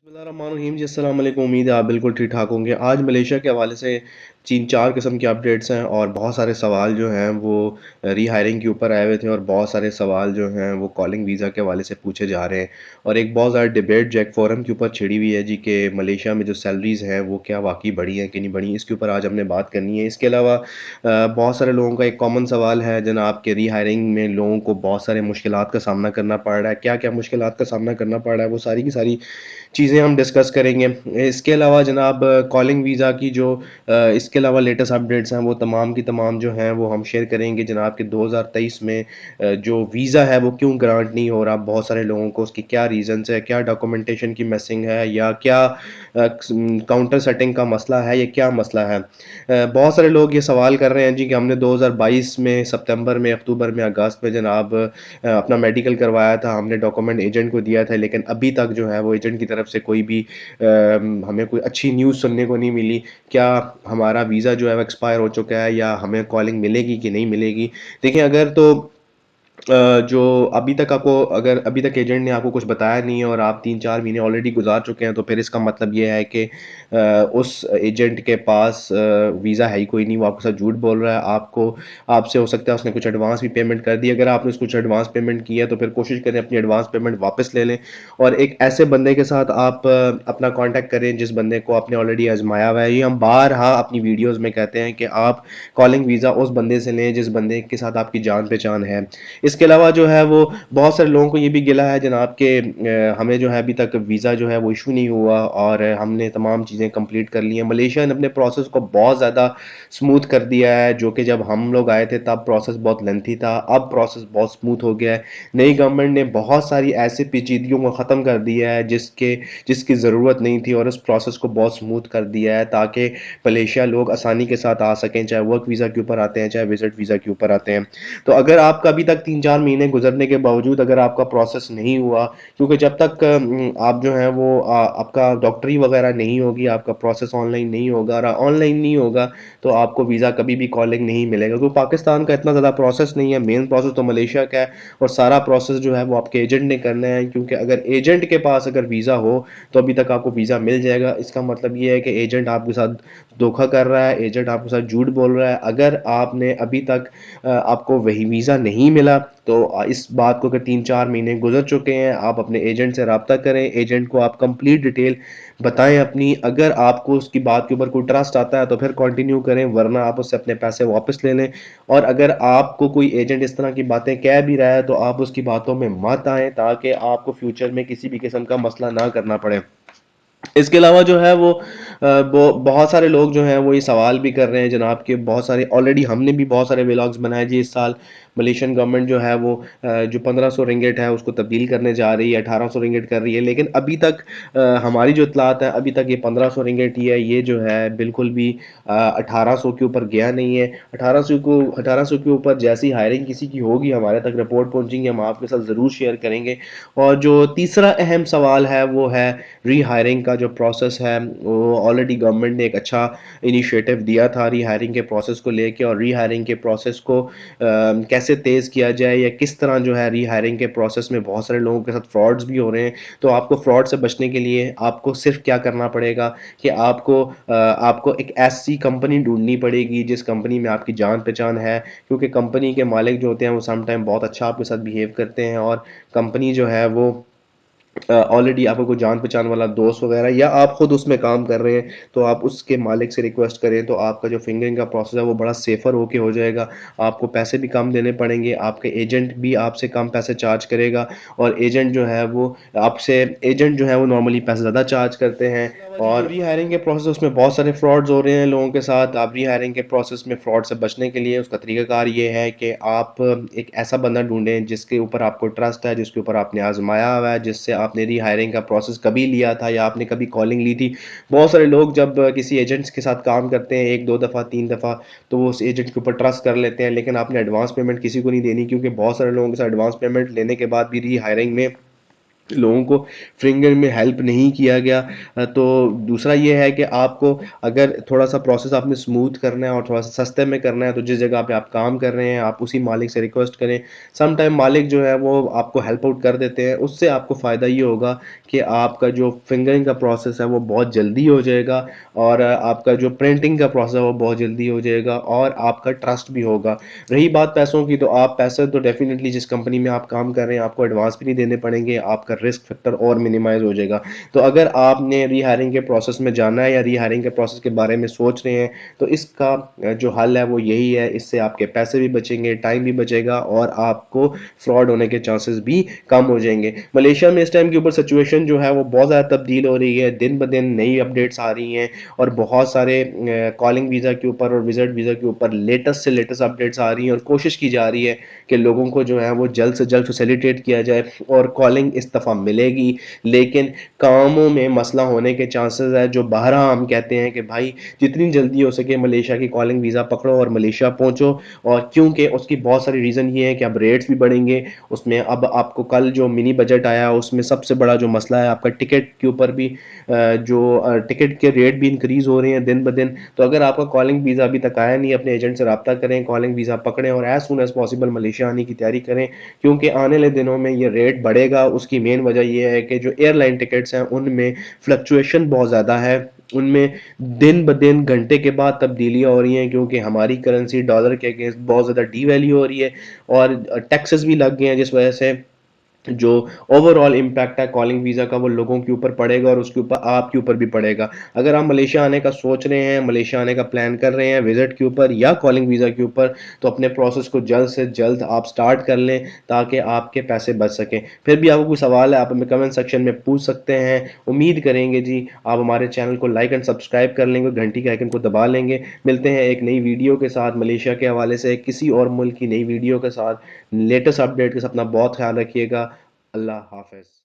बिस्मिल्लाहिर्रहमानिर्रहीम जी, अस्सलाम वालेकुम। उम्मीद है आप बिल्कुल ठीक ठाक होंगे। आज मलेशिया के हवाले से 3-4 किस्म के अपडेट्स हैं और बहुत सारे सवाल जो हैं वो रीहायरिंग के ऊपर आए हुए थे और बहुत सारे सवाल जो हैं वो कॉलिंग वीज़ा के हवाले से पूछे जा रहे हैं। और एक बहुत ज़्यादा डिबेट जैक फोरम के ऊपर छिड़ी हुई है जी कि मलेशिया में जो सैलरीज़ हैं वो क्या वाक़ई बढ़ी हैं कि नहीं बढ़ी, इसके ऊपर आज हमने बात करनी है। इसके अलावा बहुत सारे लोगों का एक कॉमन सवाल है जनाब कि रीहायरिंग में लोगों को बहुत सारे मुश्किलात का सामना करना पड़ रहा है। क्या-क्या मुश्किलात का सामना करना पड़ रहा है, वो सारी की सारी चीज़ें हम डिस्कस करेंगे। इसके अलावा जनाब कॉलिंग वीज़ा की जो इसके अलावा लेटेस्ट अपडेट्स हैं वो तमाम की तमाम जो हैं वो हम शेयर करेंगे जनाब कि 2023 में जो वीज़ा है वो क्यों ग्रांट नहीं हो रहा, बहुत सारे लोगों को उसकी क्या रीज़न्स है, क्या डॉक्यूमेंटेशन की मिसिंग है या क्या काउंटर सेटिंग का मसला है, या क्या मसला है। बहुत सारे लोग ये सवाल कर रहे हैं जी कि हमने 2022 में सितंबर में, अक्टूबर में, अगस्त में जनाब अपना मेडिकल करवाया था, हमने डॉक्यूमेंट एजेंट को दिया था, लेकिन अभी तक जो है वो एजेंट की तरफ से कोई भी हमें कोई अच्छी न्यूज़ सुनने को नहीं मिली। क्या हमारा वीज़ा जो है वो एक्सपायर हो चुका है या हमें कॉलिंग मिलेगी कि नहीं मिलेगी। देखिए, अगर तो जो अभी तक आपको अगर अभी तक एजेंट ने आपको कुछ बताया नहीं है और आप 3-4 महीने ऑलरेडी गुज़ार चुके हैं, तो फिर इसका मतलब ये है कि उस एजेंट के पास वीज़ा है ही कोई नहीं, वो आपके साथ झूठ बोल रहा है। आपसे हो सकता है उसने कुछ एडवांस भी पेमेंट कर दी। अगर आपने कुछ एडवांस पेमेंट की है, तो फिर कोशिश करें अपनी एडवांस पेमेंट वापस ले लें और एक ऐसे बंदे के साथ आप अपना कॉन्टैक्ट करें जिस बंदे को आपने ऑलरेडी आज़माया हुआ है। ये हम बारहा अपनी वीडियोज़ में कहते हैं कि आप कॉलिंग वीज़ा उस बंदे से लें जिस बंदे के साथ आपकी जान-पहचान है। इसके अलावा जो है वो बहुत सारे लोगों को ये भी गिला है जनाब कि हमें जो है अभी तक वीज़ा जो है वो इशू नहीं हुआ और हमने तमाम चीज़ें कंप्लीट कर ली हैं। मलेशिया ने अपने प्रोसेस को बहुत ज़्यादा स्मूथ कर दिया है, जो कि जब हम लोग आए थे तब प्रोसेस बहुत लेंथी था, अब प्रोसेस बहुत स्मूथ हो गया है। नई गवर्नमेंट ने बहुत सारी ऐसी पेचीदगियों को ख़त्म कर दिया है जिसकी ज़रूरत नहीं थी और उस प्रोसेस को बहुत स्मूथ कर दिया है ताकि मलेशिया लोग आसानी के साथ आ सकें, चाहे वर्क वीज़ा के ऊपर आते हैं, चाहे विजिट वीज़ा के ऊपर आते हैं। तो अगर आपका अभी तक 3-4 महीने गुजरने के बावजूद अगर आपका प्रोसेस नहीं हुआ, क्योंकि जब तक आप जो है वो आपका डॉक्टरी वगैरह नहीं होगी, आपका प्रोसेस ऑनलाइन नहीं होगा, और ऑनलाइन नहीं होगा तो आपको वीज़ा कभी भी कॉलिंग नहीं मिलेगा, क्योंकि पाकिस्तान का इतना ज़्यादा प्रोसेस नहीं है। मेन प्रोसेस तो मलेशिया का है और सारा प्रोसेस जो है वो आपके एजेंट ने करना है, क्योंकि अगर एजेंट के पास अगर वीज़ा हो तो अभी तक आपको वीज़ा मिल जाएगा। इसका मतलब ये है कि एजेंट आपके साथ धोखा कर रहा है, एजेंट आपके साथ झूठ बोल रहा है। अगर आपने अभी तक आपको वही वीज़ा नहीं मिला तो इस बात को, अगर 3-4 महीने गुजर चुके हैं, आप अपने एजेंट से रब्ता करें, एजेंट को आप कंप्लीट डिटेल बताएं अपनी। अगर आपको उसकी बात के ऊपर कोई ट्रस्ट आता है तो फिर कंटिन्यू करें, वरना आप उससे अपने पैसे वापस ले लें। और अगर आपको कोई एजेंट इस तरह की बातें कह भी रहा है तो आप उसकी बातों में मत आएं, ताकि आपको फ्यूचर में किसी भी किस्म का मसला ना करना पड़े। इसके अलावा जो है वो बहुत सारे लोग जो हैं वो ये सवाल भी कर रहे हैं जनाब कि बहुत सारे ऑलरेडी हमने भी बहुत सारे व्लॉग्स बनाए जी इस साल। मलेशियन गवर्नमेंट जो है वो जो 1500 रिंगिट है उसको तब्दील करने जा रही है, 1800 रिंगिट कर रही है, लेकिन अभी तक हमारी जो इतलात है अभी तक ये 1500 रिंगिट ही है। ये जो है बिल्कुल भी 1800 के ऊपर गया नहीं है। 1800 के ऊपर जैसी हायरिंग किसी की होगी हमारे तक रिपोर्ट पहुंचेंगी, हम आपके साथ ज़रूर शेयर करेंगे। और जो तीसरा अहम सवाल है वो है रीहायरिंग का जो प्रोसेस है। वो ऑलरेडी गवर्नमेंट ने एक अच्छा इनिशिएटिव दिया था रीहायरिंग के प्रोसेस को लेके, और रीहायरिंग के प्रोसेस को कैसे तेज़ किया जाए या किस तरह जो है रीहायरिंग के प्रोसेस में बहुत सारे लोगों के साथ फ्रॉड्स भी हो रहे हैं। तो आपको फ्रॉड से बचने के लिए आपको सिर्फ क्या करना पड़ेगा कि आपको एक ऐसी कंपनी ढूंढनी पड़ेगी जिस कंपनी में आपकी जान पहचान है, क्योंकि कंपनी के मालिक जो होते हैं वो सम टाइम बहुत अच्छा आपके साथ बिहेव करते हैं, और कंपनी जो है वो ऑलरेडी आपको कोई जान पहचान वाला दोस्त वगैरह, या आप खुद उसमें काम कर रहे हैं, तो आप उसके मालिक से रिक्वेस्ट करें तो आपका जो फिंगरिंग का प्रोसेस है वो बड़ा सेफर होके हो जाएगा। आपको पैसे भी कम देने पड़ेंगे, आपके एजेंट भी आपसे कम पैसे चार्ज करेगा, और एजेंट जो है वो नॉर्मली पैसे ज़्यादा चार्ज करते हैं। और रीहायरिंग के प्रोसेस उसमें बहुत सारे फ्रॉड्स हो रहे हैं लोगों के साथ। आप रीहायरिंग के प्रोसेस में फ्रॉड से बचने के लिए उसका तरीकाकार ये है कि आप एक ऐसा बंदा ढूंढें जिसके ऊपर आपको ट्रस्ट है, जिसके ऊपर आपने आजमाया हुआ है, जिससे आपने रीहायरिंग का प्रोसेस कभी लिया था या आपने कभी कॉलिंग ली थी। बहुत सारे लोग जब किसी एजेंट्स के साथ काम करते हैं 1-2 दफ़ा 3 दफ़ा, तो वो उस एजेंट के ऊपर ट्रस्ट कर लेते हैं, लेकिन आपने एडवांस पेमेंट किसी को नहीं देनी, क्योंकि बहुत सारे लोगों के साथ एडवांस पेमेंट लेने के बाद भी रीहायरिंग में लोगों को फिंगर में हेल्प नहीं किया गया। तो दूसरा ये है कि आपको अगर थोड़ा-सा प्रोसेस आपने स्मूथ करना है और थोड़ा-सा सस्ते में करना है, तो जिस जगह पे आप काम कर रहे हैं, आप उसी मालिक से रिक्वेस्ट करें। सम टाइम मालिक जो है वो आपको हेल्प आउट कर देते हैं, उससे आपको फ़ायदा ये होगा कि आपका जो फिंगरिंग का प्रोसेस है वो बहुत जल्दी हो जाएगा, और आपका जो प्रिंटिंग का प्रोसेस है वो बहुत जल्दी हो जाएगा, और आपका ट्रस्ट भी होगा। रही बात पैसों की, तो आप पैसे तो डेफ़िनिटली जिस कंपनी में आप काम कर रहे हैं, आपको एडवांस भी नहीं देने पड़ेंगे, आपका रिस्क फैक्टर और मिनिमाइज़ हो जाएगा। तो अगर आपने रीहायरिंग के प्रोसेस में जाना है या रीहायरिंग के प्रोसेस के बारे में सोच रहे हैं, तो इसका जो हल है वो यही है। इससे आपके पैसे भी बचेंगे, टाइम भी बचेगा, और आपको फ्रॉड होने के चांसेस भी कम हो जाएँगे। मलेशिया में इस टाइम के ऊपर सिचुएशन जो है वो बहुत ज़्यादा तब्दील हो रही है, दिन ब दिन नई अपडेट्स आ रही हैं, और बहुत सारे कॉलिंग वीज़ा के ऊपर और विज़िट वीज़ा के ऊपर लेटेस्ट से लेटेस्ट अपडेट्स आ रही हैं, और कोशिश की जा रही है कि लोगों को जो है वो जल्द से जल्द फैसिलिटेट किया जाए, और कॉलिंग इस दफ़ा मिलेगी, लेकिन कामों में मसला होने के चांसेस है। जो बहरा हम कहते हैं कि भाई जितनी जल्दी हो सके मलेशिया की कॉलिंग वीज़ा पकड़ो और मलेशिया पहुंचो, और क्योंकि उसकी बहुत सारी रीज़न ये है कि अब रेट्स भी बढ़ेंगे उसमें। अब आपको कल जो मिनी बजट आया उसमें सबसे बड़ा जो मसला है आपका टिकट के ऊपर भी, जो टिकट के रेट भी इंक्रीज़ हो रहे हैं दिन ब दिन। तो अगर आपका कॉलिंग वीज़ा अभी तक आया नहीं, अपने एजेंट से रब्ता करें, कॉलिंग वीज़ा पकड़ें, और as soon as possible Malaysia आने की तैयारी करें, क्योंकि आने वाले दिनों में ये रेट बढ़ेगा। उसकी मेन वजह ये है कि जो एयरलाइन टिकट्स हैं उनमें फ्लक्चुएशन बहुत ज़्यादा है, उनमें दिन ब दिन घंटे के बाद तब्दीलियाँ हो रही हैं, क्योंकि हमारी करेंसी डॉलर के अगेंस्ट बहुत ज़्यादा डीवैल्यू हो रही है, और टैक्सेस भी लग गए हैं, जिस वजह से जो ओवरऑल इम्पैक्ट है कॉलिंग वीज़ा का वो लोगों के ऊपर पड़ेगा, और उसके ऊपर आपके ऊपर भी पड़ेगा। अगर आप मलेशिया आने का सोच रहे हैं, मलेशिया आने का प्लान कर रहे हैं विज़िट के ऊपर या कॉलिंग वीज़ा के ऊपर, तो अपने प्रोसेस को जल्द से जल्द आप स्टार्ट कर लें, ताकि आपके पैसे बच सकें। फिर भी आपको कोई सवाल है आप हमें कमेंट सेक्शन में पूछ सकते हैं। उम्मीद करेंगे जी आप हमारे चैनल को लाइक एंड सब्सक्राइब कर लेंगे, घंटी के आइकन को दबा लेंगे। मिलते हैं एक नई वीडियो के साथ, मलेशिया के हवाले से किसी और मुल्क की नई वीडियो के साथ, लेटेस्ट अपडेट के साथ। अपना बहुत ख्याल रखिएगा। अल्लाह हाफ़िज़।